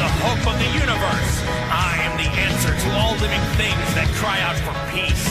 the hope of the universe. I am the answer to all living things that cry out for peace.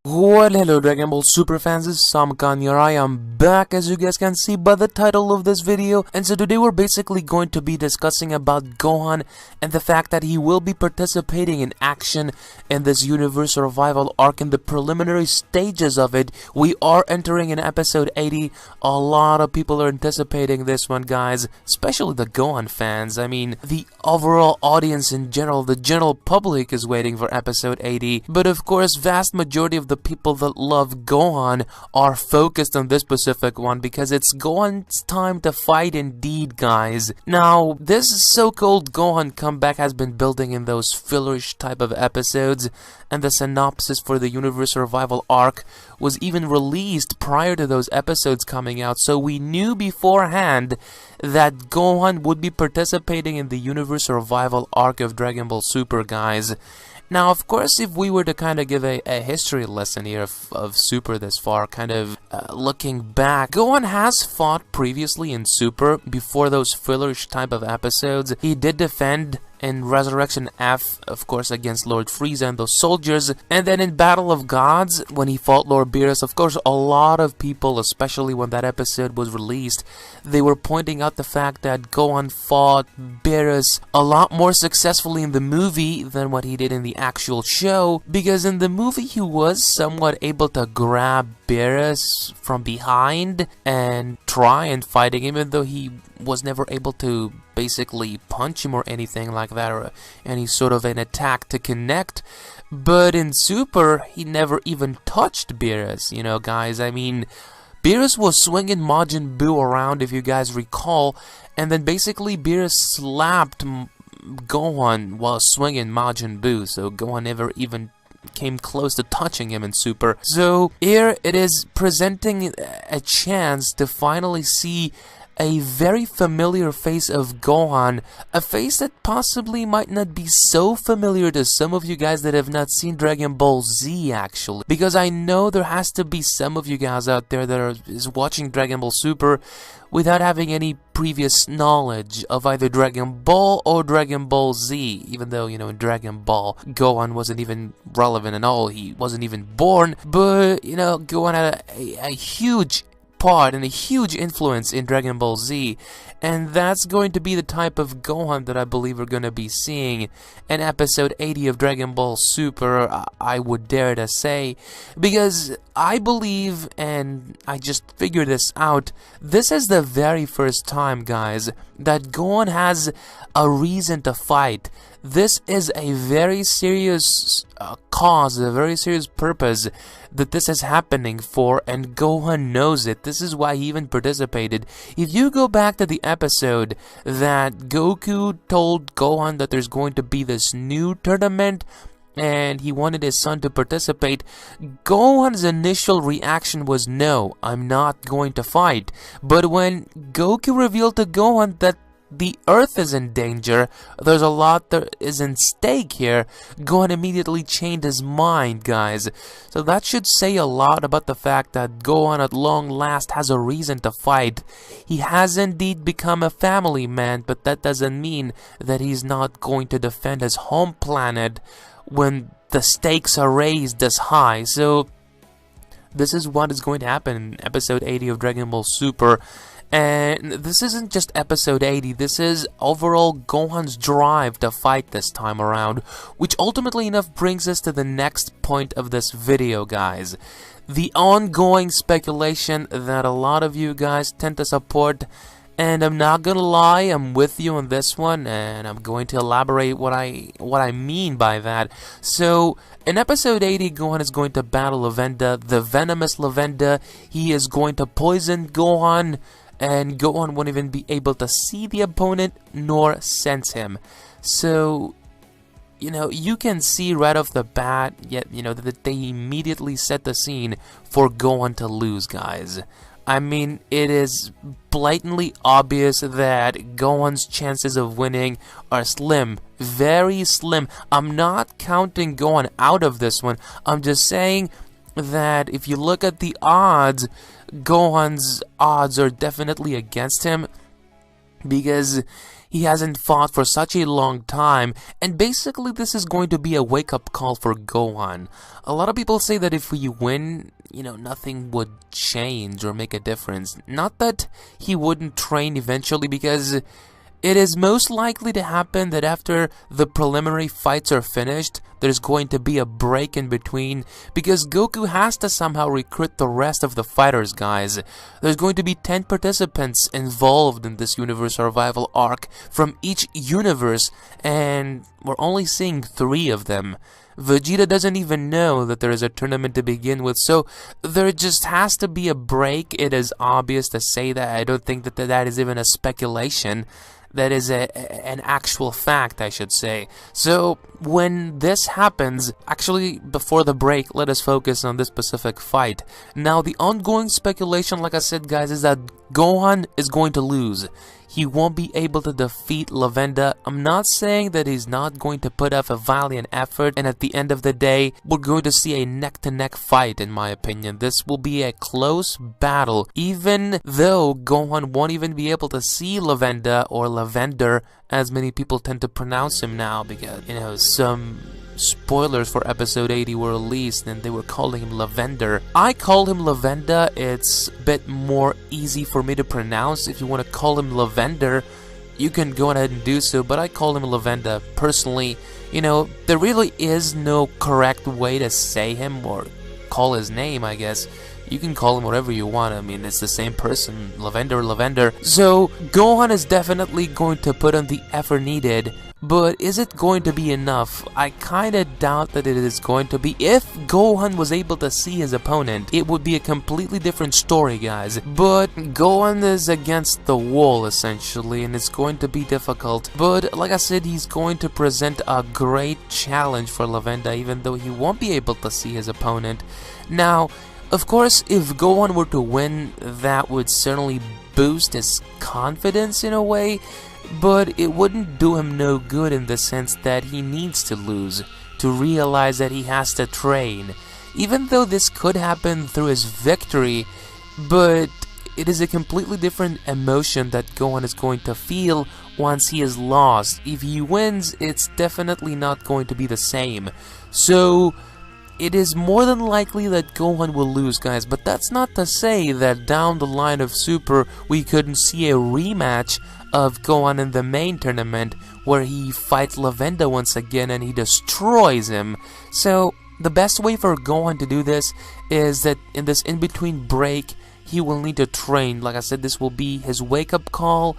Well, hello Dragon Ball Super fans, it's Sam Khan here. I am back, as you guys can see by the title of this video. And so today we're basically going to be discussing about Gohan and the fact that he will be participating in action in this universe survival arc. In the preliminary stages of it, we are entering in episode 80. A lot of people are anticipating this one, guys, especially the Gohan fans. I mean, the overall audience in general, the general public is waiting for episode 80. But of course, vast majority of the people that love Gohan are focused on this specific one because it's Gohan's time to fight indeed, guys. Now, this so-called Gohan comeback has been building in those fillerish type of episodes, and the synopsis for the universe survival arc was even released prior to those episodes coming out, so we knew beforehand that Gohan would be participating in the universe survival arc of Dragon Ball Super, guys. Now, of course, if we were to kind of give a history lesson here of Super this far, kind of looking back, Gohan has fought previously in Super before those fillerish type of episodes. He did defend in Resurrection F, of course, against Lord Frieza and those soldiers, and then in Battle of Gods, when he fought Lord Beerus, of course, a lot of people, especially when that episode was released, they were pointing out the fact that Gohan fought Beerus a lot more successfully in the movie than what he did in the actual show, because in the movie he was somewhat able to grab Beerus from behind and try and fight him, even though he was never able to basically punch him or anything like that, or any sort of an attack to connect. But in Super, he never even touched Beerus, you know, guys. I mean, Beerus was swinging Majin Buu around, if you guys recall, and then basically Beerus slapped Gohan while swinging Majin Buu, so Gohan never even came close to touching him in Super. So here it is presenting a chance to finally see a very familiar face of Gohan, a face that possibly might not be so familiar to some of you guys that have not seen Dragon Ball Z, actually. Because I know there has to be some of you guys out there that is watching Dragon Ball Super without having any previous knowledge of either Dragon Ball or Dragon Ball Z, even though, you know, in Dragon Ball, Gohan wasn't even relevant at all, he wasn't even born, but, you know, Gohan had a huge part and a huge influence in Dragon Ball Z, and that's going to be the type of Gohan that I believe we're going to be seeing in episode 80 of Dragon Ball Super, I would dare to say, because I believe, and I just figured this out, this is the very first time, guys, that Gohan has a reason to fight. This is a very serious cause, a very serious purpose that this is happening for, and Gohan knows it. This is why he even participated. If you go back to the episode that Goku told Gohan that there's going to be this new tournament and he wanted his son to participate, Gohan's initial reaction was, no, I'm not going to fight. But when Goku revealed to Gohan that the Earth is in danger, there's a lot that is in stake here, Gohan immediately changed his mind, guys. So that should say a lot about the fact that Gohan at long last has a reason to fight. He has indeed become a family man, but that doesn't mean that he's not going to defend his home planet when the stakes are raised this high. So this is what is going to happen in episode 80 of Dragon Ball Super. And this isn't just episode 80, this is overall Gohan's drive to fight this time around, which ultimately enough brings us to the next point of this video, guys. The ongoing speculation that a lot of you guys tend to support, and I'm not gonna lie, I'm with you on this one, and I'm going to elaborate what I mean by that. So, in episode 80, Gohan is going to battle Lavenda, the venomous Lavenda. He is going to poison Gohan, and Gohan won't even be able to see the opponent nor sense him. So, you know, you can see right off the bat, yet, you know, that they immediately set the scene for Gohan to lose, guys. I mean, it is blatantly obvious that Gohan's chances of winning are slim, very slim. I'm not counting Gohan out of this one. I'm just saying that if you look at the odds, Gohan's odds are definitely against him because he hasn't fought for such a long time, and basically this is going to be a wake-up call for Gohan. A lot of people say that if we win, you know, nothing would change or make a difference. Not that he wouldn't train eventually, because it is most likely to happen that after the preliminary fights are finished, there's going to be a break in between, because Goku has to somehow recruit the rest of the fighters, guys. There's going to be 10 participants involved in this universe survival arc from each universe, and we're only seeing 3 of them. Vegeta doesn't even know that there is a tournament to begin with, so there just has to be a break. It is obvious to say that. I don't think that that is even a speculation. That is an actual fact, I should say. So when this happens, actually before the break, let us focus on this specific fight. Now the ongoing speculation, like I said guys, is that Gohan is going to lose. He won't be able to defeat Lavenda. I'm not saying that he's not going to put up a valiant effort, and at the end of the day, we're going to see a neck-to-neck fight, in my opinion. This will be a close battle, even though Gohan won't even be able to see Lavenda, or Lavender, as many people tend to pronounce him now, because, you know, some spoilers for episode 80 were released and they were calling him Lavender. I call him Lavenda. It's a bit more easy for me to pronounce. If you want to call him Lavender, you can go ahead and do so, but I call him Lavenda. Personally, you know, there really is no correct way to say him or call his name, I guess. You can call him whatever you want. I mean, it's the same person, Lavender. So Gohan is definitely going to put in the effort needed, but is it going to be enough? I kinda doubt that it is going to be. If Gohan was able to see his opponent, it would be a completely different story, guys. But Gohan is against the wall, essentially, and it's going to be difficult. But like I said, he's going to present a great challenge for Lavenda, even though he won't be able to see his opponent. Now, of course, if Gohan were to win, that would certainly boost his confidence in a way, but it wouldn't do him no good in the sense that he needs to lose to realize that he has to train. Even though this could happen through his victory, but it is a completely different emotion that Gohan is going to feel once he is lost. If he wins, it's definitely not going to be the same. So it is more than likely that Gohan will lose, guys, but that's not to say that down the line of Super we couldn't see a rematch of Gohan in the main tournament where he fights Lavenda once again and he destroys him. So the best way for Gohan to do this is that in this in-between break he will need to train. Like I said, this will be his wake-up call,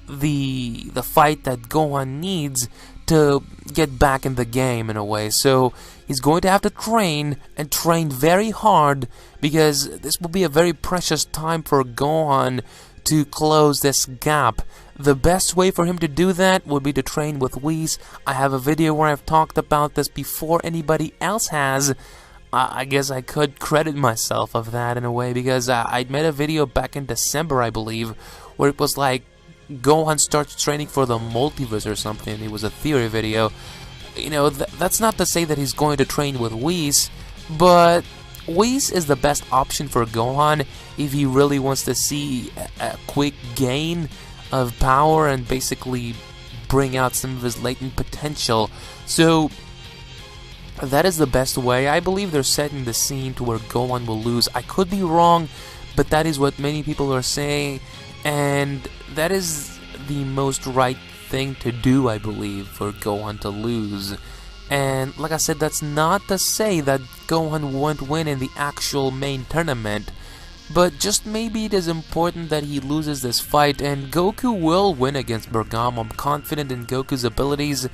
the fight that Gohan needs to get back in the game in a way. So he's going to have to train, and train very hard, because this will be a very precious time for Gohan to close this gap. The best way for him to do that would be to train with Whis. I have a video where I've talked about this before anybody else has. I guess I could credit myself of that in a way, because I made a video back in December, I believe, where it was like Gohan starts training for the multiverse or something. It was a theory video. You know, that's not to say that he's going to train with Whis, but Whis is the best option for Gohan if he really wants to see a quick gain of power and basically bring out some of his latent potential. So that is the best way. I believe they're setting the scene to where Gohan will lose. I could be wrong, but that is what many people are saying, and that is the most right thing to do, I believe, for Gohan to lose. And like I said, that's not to say that Gohan won't win in the actual main tournament, but just maybe it is important that he loses this fight, and Goku will win against Bergamo. I'm confident in Goku's abilities,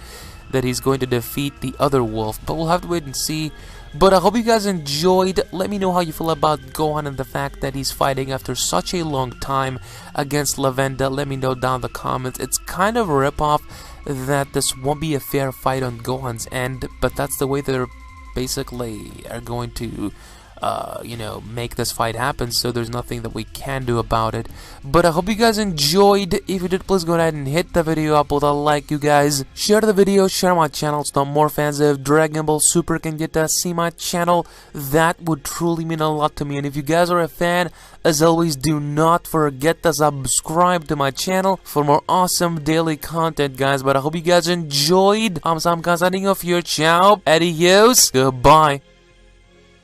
that he's going to defeat the other wolf, but we'll have to wait and see. But I hope you guys enjoyed. Let me know how you feel about Gohan and the fact that he's fighting after such a long time against Lavenda. Let me know down in the comments. It's kind of a ripoff that this won't be a fair fight on Gohan's end, but that's the way they're basically are going to you know, make this fight happen, so there's nothing that we can do about it. But I hope you guys enjoyed. If you did, please go ahead and hit the video up with a like, you guys. Share the video, share my channel so more fans of Dragon Ball Super can get to see my channel. That would truly mean a lot to me. And if you guys are a fan, as always, do not forget to subscribe to my channel for more awesome daily content, guys. But I hope you guys enjoyed. I'm Sam Khan signing off here. Ciao, adios, goodbye.